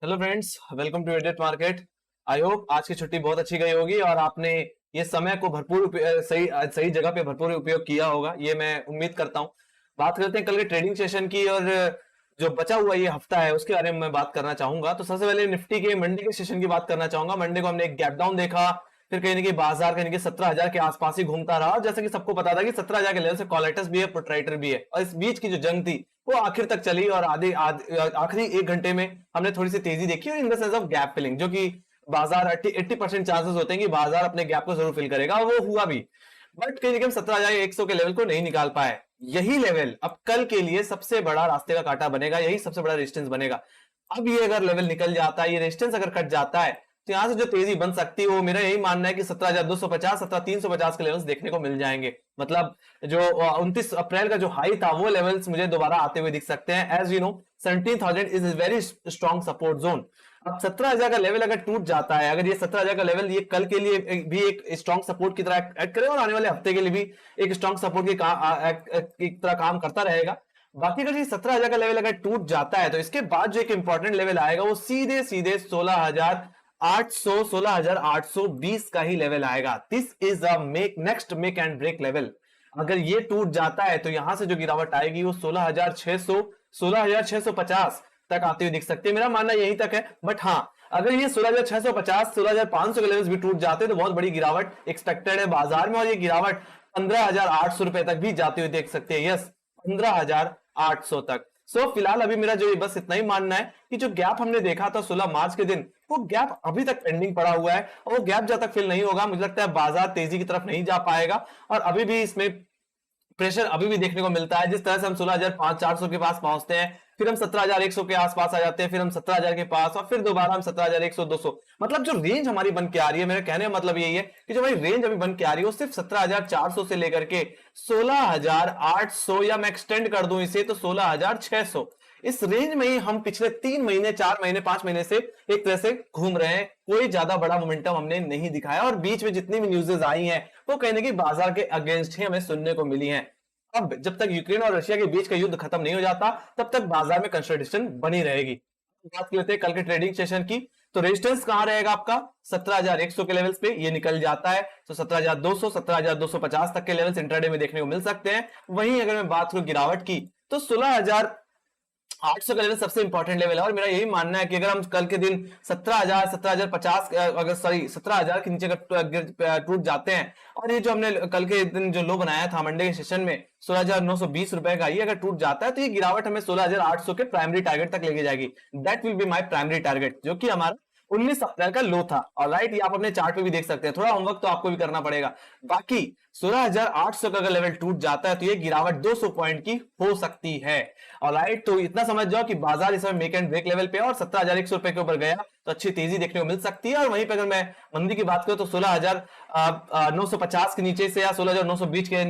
Hello friends, welcome to edit market. I hope आज की छुट्टी बहुत अच्छी गई होगी और आपने ये समय को भरपूर सही सही जगह पे भरपूर उपयोग किया होगा, ये मैं उम्मीद करता हूँ। बात करते हैं कल के ट्रेडिंग सेशन की और जो बचा हुआ ये हफ्ता है उसके बारे में मैं बात करना चाहूंगा। तो सबसे पहले निफ्टी के मंडे के सेशन की बात करना चाहूंगा। मंडे को हमने एक गैप डाउन देखा, फिर कहीं ना कहीं बाजार कहीं कि 17,000 के आसपास ही घूमता रहा। जैसे कि सबको पता था कि 17,000 के लेवल से कॉलेटस भी है, प्रोट्राइटर भी है, और इस बीच की जो जंग थी वो आखिर तक चली और आखिरी एक घंटे में हमने थोड़ी सी तेजी देखी, और in the sense of gap filling, जो कि बाजार 80% चांसेस होते हैं कि बाजार अपने गैप को जरूर फिल करेगा, और वो हुआ भी। बट कहीं ना कहीं 17,100 के लेवल को नहीं निकाल पाए। यही लेवल अब कल के लिए सबसे बड़ा रास्ते का कांटा बनेगा, यही सबसे बड़ा रेजिस्टेंस बनेगा। अब ये अगर लेवल निकल जाता है, ये रेजिस्टेंस अगर कट जाता है, तो यहां से जो तेजी बन सकती है वो मेरा यही मानना है कि 17,250 17,350 के लेवल्स देखने को मिल जाएंगे। मतलब जो 29 अप्रैल का जो हाई था वो लेवल्स मुझे दोबारा आते हुए दिख सकते हैं। As you know 17,000 is very strong support zone. अब 17,000 का लेवल अगर टूट जाता है, अगर ये 17,000 का लेवल ये कल के लिए भी एक स्ट्रॉन्ग सपोर्ट की तरह एक्ट करे और आने वाले हफ्ते के लिए भी एक स्ट्रॉन्ग सपोर्ट की तरह काम करता रहेगा। बाकी अगर ये 17,000 का लेवल अगर टूट जाता है, तो इसके बाद जो एक इंपॉर्टेंट लेवल आएगा वो सीधे सीधे 16,800 16,820 का ही लेवल आएगा। This is a next make and break level. अगर ये टूट जाता है तो यहां से जो गिरावट आएगी वो 16,600 16,650 तक आती हुई दिख सकती है। मेरा मानना यहीं तक है। बट हाँ, अगर ये 16,650 16,500 के लेवल्स भी टूट जाते हैं तो बहुत बड़ी गिरावट एक्सपेक्टेड है बाजार में, और ये गिरावट 15,800 रुपए तक भी जाती हुई देख सकते हैं। यस, 15,800 तक। फिलहाल अभी मेरा जो बस इतना ही मानना है कि जो गैप हमने देखा था 16 मार्च के दिन, वो गैप अभी तक पेंडिंग पड़ा हुआ है, और वो गैप जब तक फिल नहीं होगा मुझे लगता है बाजार तेजी की तरफ नहीं जा पाएगा। और अभी भी इसमें प्रेशर अभी भी देखने को मिलता है। जिस तरह से हम 16,400 के पास पहुंचते हैं, फिर हम 17,100 के आसपास आ जाते हैं, फिर हम 17,000 के पास, और फिर दोबारा हम 17,100 200। मतलब जो रेंज हमारी बन के आ रही है, मेरे कहने का मतलब यही है कि जो हमारी रेंज अभी बन के आ रही है वो सिर्फ 17,400 से लेकर के 16,800, या मैं एक्सटेंड कर दूं इसे तो 16,600, इस रेंज में ही हम पिछले 3 महीने 4 महीने 5 महीने से एक तरह से घूम रहे हैं। कोई ज्यादा बड़ा मोमेंटम हमने नहीं दिखाया, और बीच में जितनी भी न्यूज़ेस आई हैं वो कहीं ना कहीं बाजार के अगेंस्ट ही हमें सुनने को मिली हैं। अब जब तक यूक्रेन और रशिया के बीच का युद्ध खत्म नहीं हो जाता तब तक बाजार में कंसोलिडेशन बनी रहेगी। बात करते हैं कल के ट्रेडिंग सेशन की, तो रेजिस्टेंस कहां रहेगा आपका 17,100 के लेवल्स पे। ये निकल जाता है तो 17,200 17,250 तक के लेवल्स इंट्राडे में देखने को मिल सकते हैं। वहीं अगर मैं बात करूं गिरावट की, तो 16,800 का लेवल सबसे इंपॉर्टेंट लेवल है, और मेरा यही मानना है कि अगर हम कल के दिन 17,000 17,050 अगर सॉरी 17,000 के नीचे टूट जाते हैं, और ये जो हमने कल के दिन जो लो बनाया था मंडे के सेशन में 16,920 रुपए का, ये अगर टूट जाता है तो ये गिरावट हमें 16,800 के प्राइमरी टारगेट तक लेके जाएगी। That will be my primary target, जो कि हमारा 19 अप्रैल का लो था। ऑलराइट, ये आप अपने चार्ट पे भी देख सकते हैं। थोड़ा होमवर्क तो आपको भी करना पड़ेगा। बाकी 16,800 का अगर लेवल टूट जाता है तो ये गिरावट 200 पॉइंट की हो सकती है। ऑलराइट, तो इतना समझ जाओ कि बाजार इस समय मेक एंड ब्रेक लेवल पे है, और 17,100 रुपए के ऊपर गया तो अच्छी तेजी देखने को मिल सकती है। और वहीं पे अगर मैं मंदी की बात करूं तो 16,950 के नीचे से या 16,920 के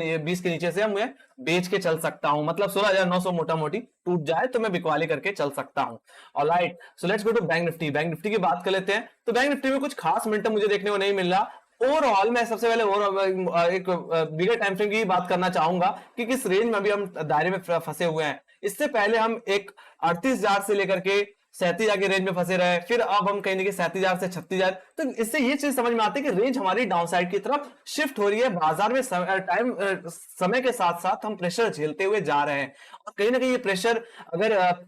नीचे से मैं बेच के चल सकता हूं। मतलब 16,900 मोटा मोटी टूट जाए तो मैं बिकवाली करके चल सकता हूं। Alright, so let's go to bank Nifty. Bank Nifty की बात कर लेते हैं। तो बैंक निफ्टी में कुछ खास मोमेंटम मुझे देखने को नहीं मिल रहा। ओवरऑल मैं सबसे पहले एक बिगर टाइम फ्रेम की बात करना चाहूंगा कि किस रेंज में अभी हम दायरे में फंसे हुए हैं। इससे पहले हम एक 38,000 से लेकर के 37,000 के रेंज में फंसे रहे, फिर अब हम कहीं 37,000 से 36,000। तो इससे ये चीज समझ में आती है कि रेंज हमारी डाउन साइड की तरफ शिफ्ट हो रही है। बाजार में समय के साथ साथ हम प्रेशर झेलते हुए जा रहे हैं, और कहीं ना कहीं ये प्रेशर अगर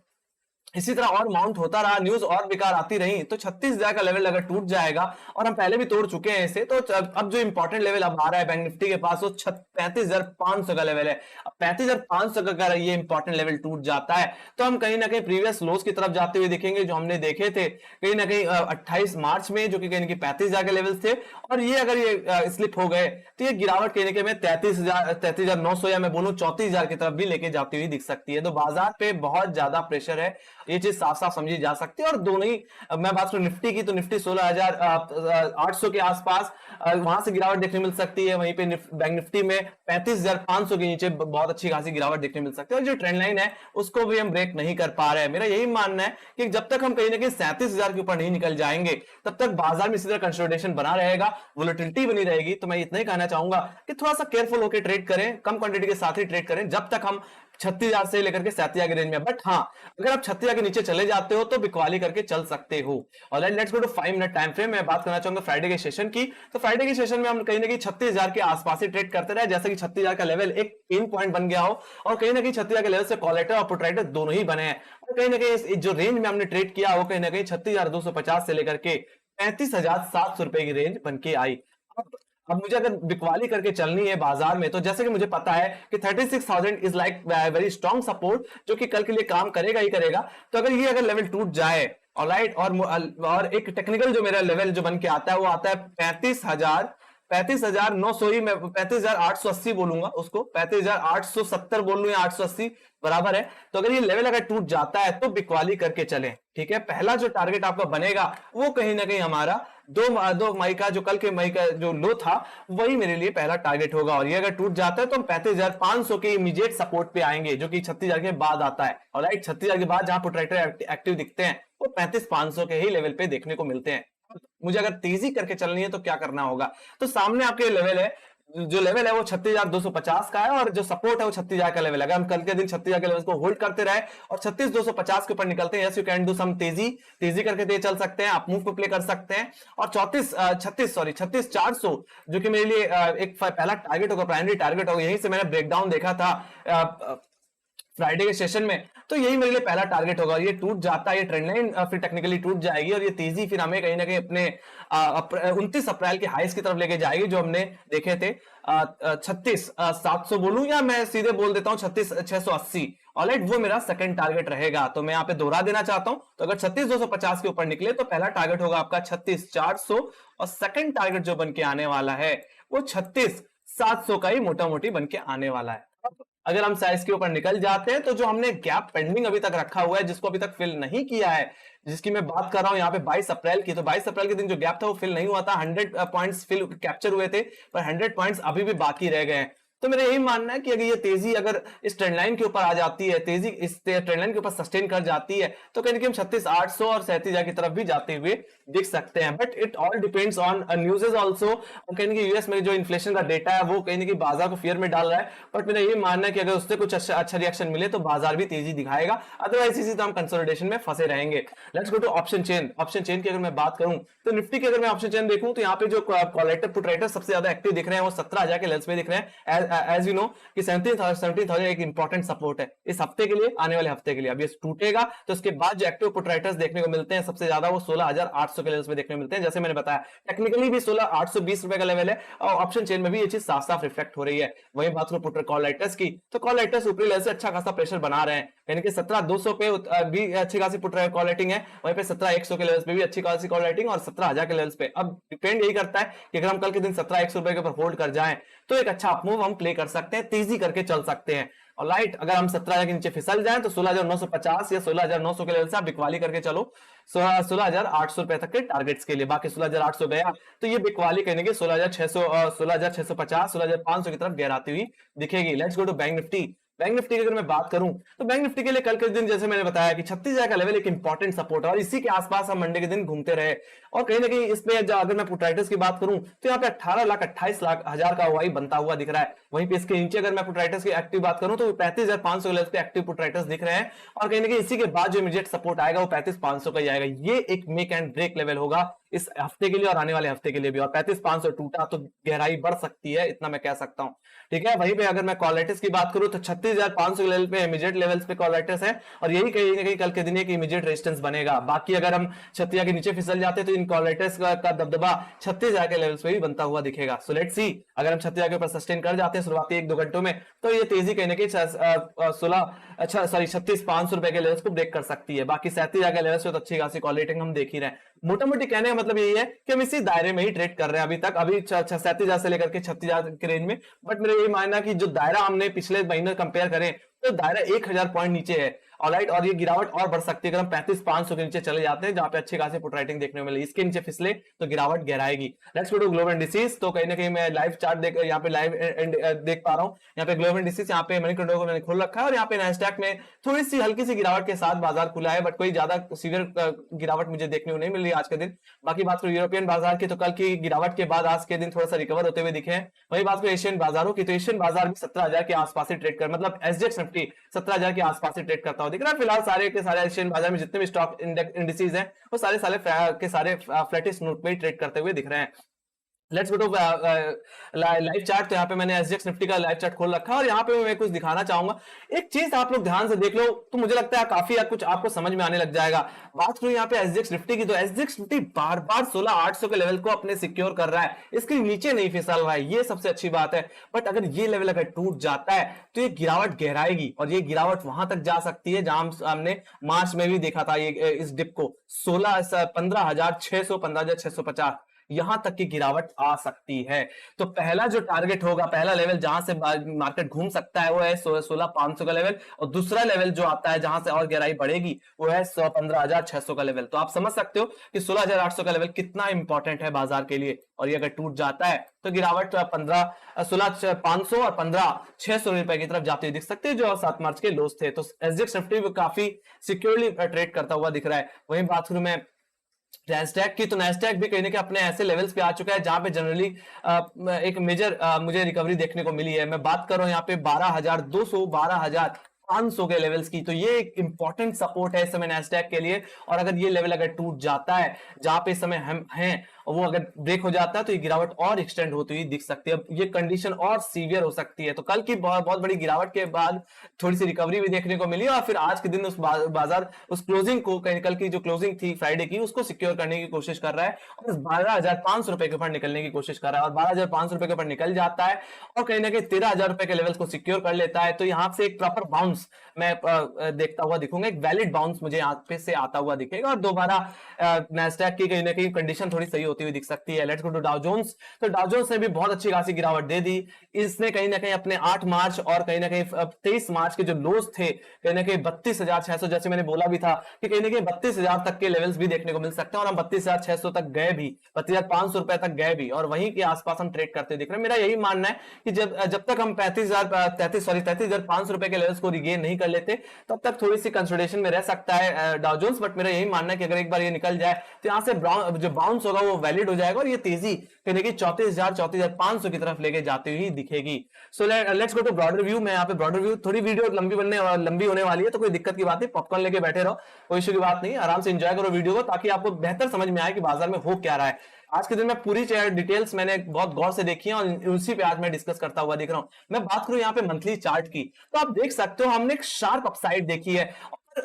इसी तरह और माउंट होता रहा, न्यूज और बेकार आती रही, तो 36,000 का लेवल अगर टूट जाएगा, और हम पहले भी तोड़ चुके हैं इसे, तो अब जो इंपॉर्टेंट लेवल अब आ रहा है बैंक निफ्टी के पास वो 35,500 का लेवल है। अब 35,500 का अगर ये इंपॉर्टेंट लेवल टूट जाता है तो हम कहीं ना कहीं प्रीवियस लोस की तरफ जाते हुए दिखेंगे, जो हमने देखे थे कहीं ना कहीं 28 मार्च में, जो कि कहीं ना कहीं 35,000 के लेवल थे। और ये अगर ये स्लिप हो गए तो ये गिरावट कहीं ना कहीं 33,900 या मैं बोलूं 34,000 की तरफ भी लेके जाती हुई दिख सकती है। तो बाजार पे बहुत ज्यादा प्रेशर है, ये चीज साफ साफ समझी जा सकती है। और दोनों ही, मैं बात करूं निफ्टी की, तो निफ्टी 16,800 के आसपास वहां से गिरावट देखने मिल सकती है। वहीं पे बैंक निफ्टी में 35,500 के नीचे बहुत अच्छी खासी गिरावट देखने मिल सकती है, और जो ट्रेंड लाइन है उसको भी हम ब्रेक नहीं कर पा रहे हैं। मेरा यही मानना है कि जब तक हम कहीं ना कहीं 37,000 के ऊपर नहीं निकल जाएंगे तब तक बाजार में इसी तरह कंसोलिडेशन बना रहेगा, वोलेटिलिटी बनी रहेगी। तो मैं इतना ही कहना चाहूंगा कि थोड़ा सा केयरफुल होकर ट्रेड करें, कम क्वांटिटी के साथ ही ट्रेड करें, जब तक हम 36,000 से लेकर के 37,000 की रेंज में। बट हाँ, अगर आप 36,000 के नीचे चले जाते हो तो बिकवाली करके चल सकते हो। और let's go to 5 minute time frame. मैं बात करना चाहूंगा फ्राइडे के सेशन की। तो फ्राइडे के सेशन में हम कहीं ना कहीं 36,000 के आसपास ही ट्रेड करते रहे, जैसे कि 36,000 का लेवल एक पेन पॉइंट बन गया हो, और कहीं ना कहीं 36,000 के लेवल से कॉल राइटर और पुट राइटर दोनों ही बने हैं। और कहीं ना कहीं जो रेंज में हमने ट्रेड किया वो कहीं ना कहीं 36,250 से लेकर के 35,700 रुपए की रेंज बन के आई। अब मुझे अगर बिकवाली करके चलनी है बाजार में, तो जैसे कि मुझे पता है कि 36,000 is like very strong support, जो कि कल के लिए काम करेगा ही करेगा। तो अगर ये अगर लेवल टूट जाए, ऑलराइट, और एक टेक्निकल जो मेरा लेवल जो बन के आता है वो आता है 35,900 ही, मैं 35,880 बोलूंगा उसको, 35,870 बोल लूं या 880 बराबर है। तो अगर ये लेवल अगर टूट जाता है तो बिकवाली करके चलें, ठीक है। पहला जो टारगेट आपका बनेगा वो कहीं ना कहीं हमारा 2 मई का, जो कल के मई का जो लो था, वही मेरे लिए पहला टारगेट होगा। और ये अगर टूट जाता है तो हम 35,500 के इमीडिएट सपोर्ट पे आएंगे, जो कि 36,000 के बाद आता है। और राइट, 36,000 के बाद जहां प्रोट्रैक्टर एक्टिव दिखते हैं वो 35,500 के ही लेवल पे देखने को मिलते हैं। मुझे अगर तेजी करके चलनी है तो क्या करना होगा, तो सामने आपके लेवल है, जो लेवल है वो 36,250 का है, और जो सपोर्ट है वो 36,000 का लेवल है। अगर हम कल के दिन 36,000 के लेवल को होल्ड करते रहे और 36,250 के ऊपर निकलते हैं, yes you can do some तेजी करके दे चल सकते हैं, आप मूव को प्ले कर सकते हैं। और 36,400 जो कि मेरे लिए एक पहला टारगेट होगा, प्राइमरी टारगेट होगा। यहीं से मैंने ब्रेकडाउन देखा था फ्राइडे के सेशन में, तो यही मेरे लिए पहला टारगेट होगा। ये टूट जाता है, ये ट्रेंड लाइन फिर टेक्निकली टूट जाएगी, और ये तेजी फिर हमें कहीं ना कहीं अपने 29 अप्रैल के हाईस की तरफ लेके जाएगी, जो हमने देखे थे 36,700 बोलूं, या मैं सीधे बोल देता हूं 36,680। ऑलराइट, वो मेरा सेकंड टारगेट रहेगा। तो मैं यहाँ पे दोहरा देना चाहता हूं, तो अगर 36,250 के ऊपर निकले तो पहला टारगेट होगा आपका 36,400, और सेकंड टारगेट जो बन के आने वाला है वो 36,700 का ही मोटा मोटी बन के आने वाला है। अगर हम साइज के ऊपर निकल जाते हैं तो जो हमने गैप पेंडिंग अभी तक रखा हुआ है, जिसको अभी तक फिल नहीं किया है, जिसकी मैं बात कर रहा हूं यहाँ पे 22 अप्रैल की, तो 22 अप्रैल के दिन जो गैप था वो फिल नहीं हुआ था। 100 पॉइंट्स फिल कैप्चर हुए थे, पर 100 पॉइंट्स अभी भी बाकी रह गए हैं। तो मेरा यही मानना है कि अगर ये तेजी अगर इस ट्रेंड लाइन के ऊपर आ जाती है, तेजी इस ट्रेंड लाइन के ऊपर सस्टेन कर जाती है, तो कहीं ना कहीं हम 36,800 और 37,000 की तरफ भी जाते हुए दिख सकते हैं। But it all depends on न्यूज़ेस also. कहीं ना कहीं यूएस में जो इन्फ्लेशन का डेटा है वो कहीं ना कहीं बाजार को फियर में डाल रहा है। बट मेरा ये मानना है कि अगर उससे कुछ अच्छा रिएक्शन मिले तो बाजार भी तेजी दिखाएगा, अदरवाइज इसी तरह हम कंसोलिडेशन में फंसे रहेंगे। Let's go to option chain. Option chain की अगर मैं बात करूं तो निफ्टी की अगर मैं ऑप्शन चेन देखूं तो यहाँ पे जो कॉलेटर पुट राइटर सबसे ज्यादा एक्टिव दिख रहे हैं वो 17,000 के लेवल्स पे दिख रहे हैं। एज यू नो कि 17,000 एक इंपॉर्टेंट सपोर्ट है इस हफ्ते के लिए, आने वाले हफ्ते के लिए। अब ये टूटेगा तो इसके बाद जो एक्टिव पुट राइटर्स देखने को मिलते हैं सबसे ज्यादा वो 16,800 के लेवल्स पे देखने को मिलते हैं। जैसे मैंने बताया टेक्निकली भी 16,820 रुपए का लेवल है, और ऑप्शन चेन में भी ये चीज साफ साफ रिफ्लेक्ट हो रही है। वही बात करो पुट कॉल राइटर्स की, तो कॉल राइटर्स ऊपरी लेवल से अच्छा खासा प्रेशर बना रहे हैं, यानी कि 17,200 पे भी अच्छी खासी पुट कॉल राइटिंग है, वहीं पे 17,100 के लेवल्स पे भी अच्छी खासी कॉल राइटिंग, और 17,000 के लेवल्स पे। अब डिपेंड यही करता है कि अगर हम कल के दिन 17,100 रुपए के ऊपर होल्ड कर जाएं तो एक अच्छा अपमूव हम प्ले कर सकते हैं, तेजी करके चल सकते हैं। और लाइट अगर हम 17,000 के नीचे फिसल जाएं तो 16,950 या 16,900 के लेवल से आप बिकवाली करके चलो 16,800 रुपए तक के टारगेट्स के लिए। बाकी 16,800 गया तो ये बिकवाली करने के 16,600 16,650 16,500 की तरफ गहराती हुई दिखेगी। Let's go to bank Nifty. Bank Nifty की अगर मैं बात करूं तो बैंक निफ्टी के लिए कल के दिन जैसे मैंने बताया कि 36,000 का लेवल एक इंपॉर्टेंट सपोर्ट है, और इसी के आसपास हम मंडे के दिन घूमते रहे। और कहीं ना कहीं इसमें अगर मैं पुटराइटर्स की बात करूं तो यहाँ पे 18,28,00,000 का वाई बनता हुआ दिख रहा है। वहीं पे इसके नीचे अगर मैं पुटराइटर्स की एक्टिव बात करूं तो 35,500 लेवल पे एक्टिव पुटराइटर्स दिख रहे हैं, और कहीं ना कहीं इसी के बाद जो इमीडिएट सपोर्ट आएगा वो 35,500 का ही आएगा। ये एक मेक एंड ब्रेक लेवल होगा इस हफ्ते के लिए और आने वाले हफ्ते के लिए भी। और 35,500 टूटा तो गहराई बढ़ सकती है, इतना मैं कह सकता हूं, ठीक है। वहीं पे अगर मैं कॉलेटर्स की बात करूं तो 36,500 लेवल पे इमीडिएट लेवल्स पे कॉलेटर्स है, और यही कहीं ना कहीं कल के दिन एक इमीडिएट रेजिस्टेंस बनेगा। बाकी अगर हम 36,000 के नीचे फिसल जाते तो इन कॉलेटर्स का दबदबा 36,000 के लेवल्स पे भी बनता हुआ दिखेगा। सो लेट्स सी, अगर हम 36,000 के ऊपर सस्टेन कर जाते हैं शुरुआती 1-2 घंटों में तो ये तेजी कहीं ना कहीं 36,500 रुपए के लेवल्स को ब्रेक कर सकती है। बाकी 37,000 के लेवल्स पे तो अच्छी खासी कॉलेटिंग हम देख ही रहे हैं। मोटा मोटी कहने का मतलब यही है कि हम इसी दायरे में ही ट्रेड कर रहे हैं अभी तक, अभी 37,000 से लेकर के 36,000 के रेंज में। बट मेरा यही मानना कि जो दायरा हमने पिछले महीने कंपेयर करें तो दायरा 1,000 पॉइंट नीचे है। ऑलराइट, और ये गिरावट और बढ़ सकती है अगर हम 35,500 के नीचे चले जाते हैं, जहां पे अच्छे खासे पुट राइटिंग देखने को मिले। इसके नीचे फिसले तो गिरावट गहराएगी। Let's go to global indices. तो कहीं ना कहीं मैं लाइव चार्ट देख यहाँ पे लाइव देख पा रहा हूँ। यहाँ पे ग्लोबल इंडिसेस, यहाँ पे मनी कंट्रोल को मैंने खोल रखा है, और यहाँ पे नैस्डैक में थोड़ी सी हल्की सी गिरावट के साथ बाजार खुला है, बट कोई ज्यादा सीवियर गिरावट मुझे देखने को नहीं मिल रही आज के दिन। बाकी बात करो यूरोपियन बाजार की, तो कल की गिरावट के बाद आज के दिन थोड़ा सा रिकवर होते हुए दिखे हैं। वही बात करो एशियन बाजारों की, तो एशियन बाजार भी 17,000 के आसपास ही ट्रेड कर, मतलब एसजीएक्स निफ्टी 17,000 के आसपास ही ट्रेड करता हुआ दिख रहा है फिलहाल। सारे के सारे एशियन बाजार में जितने भी स्टॉक इंडिसेस हैं वो सारे सारे के सारे फ्लैटिश नोट पे ट्रेड करते हुए दिख रहे हैं। Let's go to live chart. तो यहाँ पे मैंने एसजीएक्स निफ्टी का लाइव चार्ट खोल रखा है, और यहाँ पे मैं कुछ दिखाना चाहूंगा। एक चीज आप लोग ध्यान से देख लो तो मुझे लगता है काफी कुछ आपको समझ में आने लग जाएगा। बात करूं यहाँ पे एसजीएक्स निफ्टी की, तो एसजीएक्स निफ्टी बार बार 16,800 के लेवल को अपने सिक्योर कर रहा है, इसके नीचे नहीं फिसल रहा है, ये सबसे अच्छी बात है। बट अगर ये लेवल अगर टूट जाता है तो ये गिरावट गहराएगी, और ये गिरावट वहां तक जा सकती है जहां हमने मार्च में भी देखा था ये इस डिप को 15,600 15,650 यहां तक की गिरावट आ सकती है। तो पहला जो टारगेट होगा, पहला लेवल जहां से मार्केट घूम सकता है वो है 16,500 का लेवल, और दूसरा लेवल जो आता है जहां से और गहराई बढ़ेगी वो है 15,600 का लेवल। तो आप समझ सकते हो कि 16,800 का लेवल कितना इंपॉर्टेंट है बाजार के लिए, और ये अगर टूट जाता है तो गिरावट 16,500 और 15,600 रुपए की तरफ जाते हुए दिख सकते हैं, जो 7 मार्च के लोस थे। तो एसजीएक्स निफ्टी काफी सिक्योरली ट्रेड करता हुआ दिख रहा है। वहीं बात करूं मैं नैस्डैक की, तो नैस्डैक भी कहीं ना कहीं अपने ऐसे लेवल्स पे आ चुका है जहां पे जनरली एक मेजर मुझे रिकवरी देखने को मिली है। मैं बात कर रहा हूं यहाँ पे 12,200 12,500 के लेवल्स की, तो ये एक इंपॉर्टेंट सपोर्ट है इस समय नैस्डैक के लिए। और अगर ये लेवल अगर टूट जाता है जहां पे इस समय हम हैं, वो अगर ब्रेक हो जाता है तो ये गिरावट और एक्सटेंड होती हुई दिख सकती है, ये कंडीशन और सीवियर हो सकती है। तो कल की बहुत बड़ी गिरावट के बाद थोड़ी सी रिकवरी भी देखने को मिली, और फिर आज के दिन उस बाजार उस क्लोजिंग को, कल की जो क्लोजिंग थी फ्राइडे की, उसको सिक्योर करने की कोशिश कर रहा है, और 12,500 रुपए के ऊपर निकलने की कोशिश कर रहा है। और 12,500 रुपए के ऊपर निकल जाता है और कहीं ना कहीं 13,000 रुपए के लेवल्स को सिक्योर कर लेता है, तो यहां से एक प्रॉपर बाउंस मैं देखता हुआ दिखूंगा, एक वैलिड बाउंस मुझे यहाँ पे से आता हुआ दिखेगा, और दोबारा नैस्डैक की कहीं ना कहीं कंडीशन थोड़ी सही होती हुई दिख सकती है। Let's go to Dow Jones. तो डाउ जोन्स ने भी बहुत अच्छी खासी गिरावट दे दी। इसने कहीं ना कहीं अपने 8 मार्च और कहीं ना कहीं 23 मार्च के जो लोज थे, कहीं ना कहीं 32,600, जैसे मैंने बोला भी था कि कहीं ना कहीं 32,000 तक के लेवल्स भी देखने को मिल सकते हैं, और हम 32,600 तक गए भी, 32,500 रुपए तक गए भी, और वहीं के आसपास हम ट्रेड करते दिख रहे हैं। मेरा यही मानना है कि जब तक हम 33,500 रुपए के लेवल्स को रिगेन नहीं कर लेते, तब तक थोड़ी सी कंसोलिडेशन में रह सकता है डाउ जोन्स। बट मेरा यही मानना है कि अगर एक बार ये निकल जाए तो यहां से जो बाउंस होगा वो वैलिड हो जाएगा, और ये तेजी कहीं कि 34,500 की तरफ लेके जाती हुई दिखेगी। So let's go to broader view. मैं यहाँ पे ब्रॉडर व्यू, थोड़ी वीडियो लंबी होने वाली है, तो कोई दिक्कत की बात नहीं, पॉपकॉर्न लेके बैठे रहो, कोई इशू की बात नहीं, आराम से एंजॉय करो वीडियो को, ताकि आपको बेहतर समझ में आए कि बाजार में हो क्या रहा है। आज के दिन में पूरी डिटेल्स मैंने बहुत गौर से देखी है, और उसी पे आज मैं डिस्कस करता हुआ दिख रहा हूं। मैं बात करूं यहाँ पे मंथली चार्ट की, तो आप देख सकते हो हमने एक शार्प अपसाइड देखी है,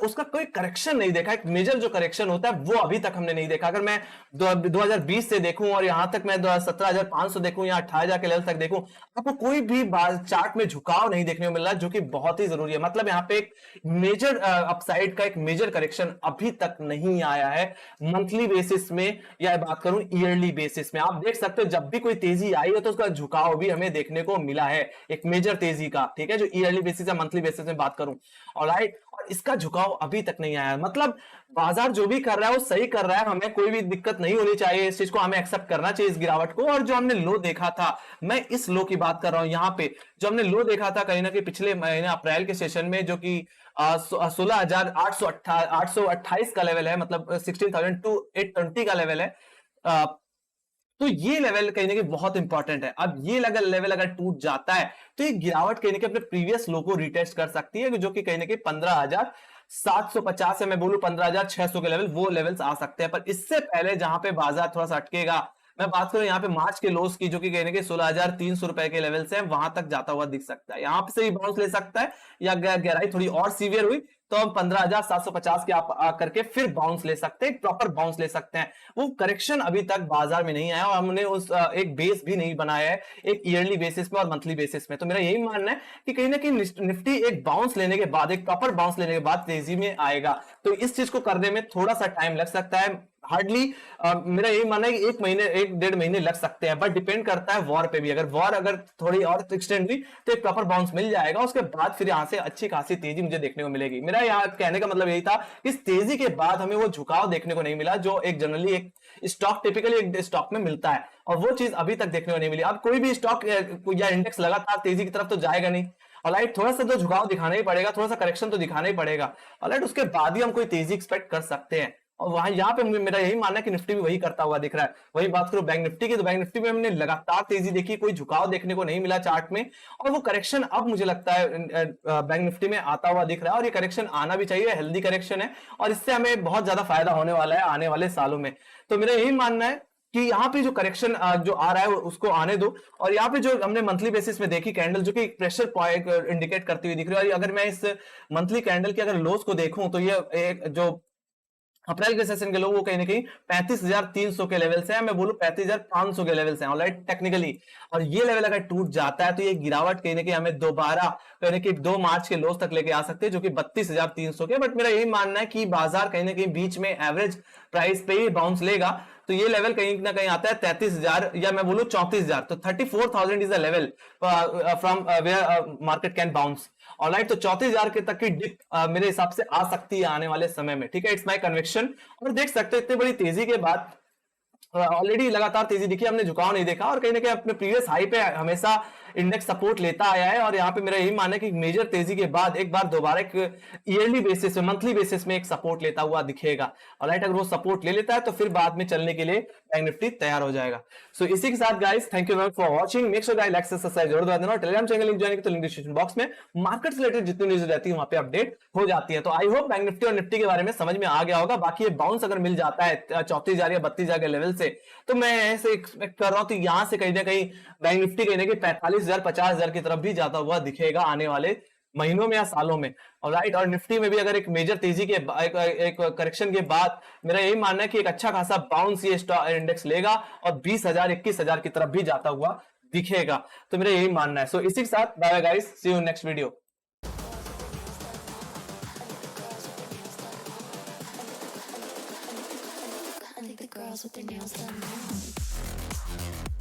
उसका कोई करेक्शन नहीं देखा। एक मेजर जो करेक्शन होता है वो अभी तक हमने नहीं देखा। अगर मैं 2020 से देखूं और यहां तक मैं 17,500 देखूं या 18,000 के लेवल तक देखूं, आपको कोई भी चार्ट में झुकाव नहीं देखने को मिल रहा, जो कि बहुत ही जरूरी है। मतलब यहां पे एक मेजर अपसाइड का एक मेजर करेक्शन अभी तक नहीं आया है मंथली बेसिस में, या बात करूं ईयरली बेसिस में। आप देख सकते हो जब भी कोई तेजी आई है तो उसका झुकाव भी हमें देखने को मिला है, एक मेजर तेजी का, ठीक है, जो ईयरली बेसिस या मंथली बेसिस में बात करूं। ऑलराइट, और इसका झुकाव अभी तक नहीं आया। मतलब बाजार जो भी कर रहा है वो सही कर रहा है, हमें कोई भी दिक्कत नहीं होनी चाहिए, इस चीज को हमें एक्सेप्ट करना चाहिए, इस गिरावट को। और जो हमने लो देखा था, मैं इस लो की बात कर रहा हूं, यहां पे जो हमने लो देखा था कहीं ना कहीं पिछले महीने अप्रैल के सेशन में, जो कि 16,828 का लेवल है, मतलब 16,820 का लेवल है। तो ये लेवल कहीं ना कहीं बहुत इंपॉर्टेंट है। अब ये लेवल अगर टूट जाता है तो ये गिरावट कहीं ना कहीं अपने प्रीवियस लो को रिटेस्ट कर सकती है, जो कि कहीं ना कहीं 15,750 से मैं बोलूं 15,600 के लेवल, वो लेवल्स आ सकते हैं। पर इससे पहले जहां पे बाजार थोड़ा सा अटकेगा, मैं बात करूं यहाँ पे मार्च के लोस की, जो कि कहने के 16,300 रुपए के लेवल से वहां तक जाता हुआ दिख सकता है। यहां पे से ही बाउंस ले सकता है, या गहराई थोड़ी और सीवियर हुई तो हम 15,750 के करके फिर बाउंस ले सकते हैं, प्रॉपर बाउंस ले सकते हैं। वो करेक्शन अभी तक बाजार में नहीं आया, और हमने उस एक बेस भी नहीं बनाया है एक ईयरली बेसिस पे और मंथली बेसिस में। तो मेरा यही मानना है कि कहीं ना कहीं निफ्टी एक बाउंस लेने के बाद, एक प्रॉपर बाउंस लेने के बाद तेजी में आएगा। तो इस चीज को करने में थोड़ा सा टाइम लग सकता है, हार्डली मेरा यही मानना है कि 1 महीने 1 डेढ़ महीने लग सकते हैं, बट डिपेंड करता है वॉर पे भी। अगर वॉर अगर थोड़ी और एक्सटेंड हुई तो एक प्रॉपर बाउंस मिल जाएगा, उसके बाद फिर यहाँ से अच्छी खासी तेजी मुझे देखने को मिलेगी। मेरा यहाँ कहने का मतलब यही था, इस तेजी के बाद हमें वो झुकाव देखने को नहीं मिला जो एक जनरली एक स्टॉक टिपिकली एक स्टॉक में मिलता है, और वो चीज अभी तक देखने को नहीं मिली। अब कोई भी स्टॉक या इंडेक्स लगातार तेजी की तरफ तो जाएगा नहीं, ऑलराइट, थोड़ा सा तो झुकाव दिखाना ही पड़ेगा, थोड़ा सा करेक्शन तो दिखाना ही पड़ेगा, ऑलराइट, उसके बाद ही हम कोई तेजी एक्सपेक्ट कर सकते हैं। और वहां यहाँ पे मेरा यही मानना है कि निफ्टी भी वही करता हुआ दिख रहा है। वही बात करूं बैंक निफ्टी की, तो बैंक निफ्टी में हमने लगातार तेजी देखी, कोई झुकाव देखने को नहीं मिला चार्ट में, और वो करेक्शन अब मुझे लगता है बैंक निफ्टी में आता हुआ दिख रहा है, और ये करेक्शन आना भी चाहिए, हेल्दी करेक्शन है, और इससे हमें बहुत ज्यादा फायदा होने वाला है आने वाले सालों में। तो मेरा यही मानना है कि यहाँ पे जो करेक्शन जो आ रहा है उसको आने दो, और यहाँ पे जो हमने मंथली बेसिस में देखी कैंडल जो कि प्रेशर पॉइंट इंडिकेट करती हुई दिख रही है, और अगर मैं इस मंथली कैंडल के अगर लोस को देखूं तो ये एक जो अप्रैल के सेशन के लोग वो कहीं ना कहीं 35,300 के लेवल से है, मैं बोलूं 35,500 के लेवल से, ऑलराइट, टेक्निकली। और ये लेवल अगर टूट जाता है तो ये गिरावट कहीं ना कहीं हमें दोबारा कहीं ना कहीं 2 मार्च के लोस तक लेके आ सकते हैं, जो कि 32,300 के। बट मेरा यही मानना है कि बाजार कहीं ना कहीं बीच में एवरेज प्राइस पे ही बाउंस लेगा, तो ये लेवल कहीं ना कहीं आता है 33,000 या मैं बोलूं 34,000, तो 34,000 is the level from where market can bounce, alright. तो 34,000 के तक की डिप मेरे हिसाब से आ सकती है आने वाले समय में, ठीक है, इट्स माय कन्विक्शन। और देख सकते हो इतनी बड़ी तेजी के बाद ऑलरेडी लगातार तेजी दिखी, हमने झुकाव नहीं देखा, और कहीं ना कहीं अपने प्रीवियस हाई पे हमेशा इंडेक्स सपोर्ट लेता आया है। और यहाँ पे मेरा यही मानना है कि मेजर तेजी के बाद एक बार दोबारा एक ईयरली बेसिस में, मंथली बेसिस में एक सपोर्ट लेता हुआ दिखेगा, ऑलराइट। अगर वो सपोर्ट ले लेता है तो फिर बाद में चलने के लिए बैंक निफ्टी तैयार हो जाएगा। सो इसी के साथ guys, thank you very much for watching, make sure guys like subscribe जरूर दबा देना, और टेलीग्राम चैनल लिंक ज्वाइन तो लिंक डिस्क्रिप्शन बॉक्स में, मार्केट से रिलेटेड जितनी न्यूज रहती है वहां पे अपडेट हो जाती है। तो आई होप बैंक निफ्टी और निफ्टी के बारे में समझ में आ गया होगा। बाकी ये बाउंस अगर मिल जाता है 34,000 या 32,000 के लेवल से, तो मैं ऐसे एक्सपेक्ट कर रहा हूं कि यहां से कहीं ना कहीं बैंक निफ्टी कहीं ना कहीं 45,000 50,000 की तरफ भी जाता हुआ दिखेगा आने वाले महीनों में या सालों में, ऑलराइट। और निफ्टी में भी अगर एक मेजर तेजी के एक करेक्शन के बाद मेरा यही मानना है कि एक अच्छा खासा बाउंस ये इंडेक्स लेगा और 20,000 21,000 की तरफ भी जाता हुआ दिखेगा, तो मेरा यही मानना है। सो इसी के साथ bye bye guys, see you next video. I think the girls with their nails done now.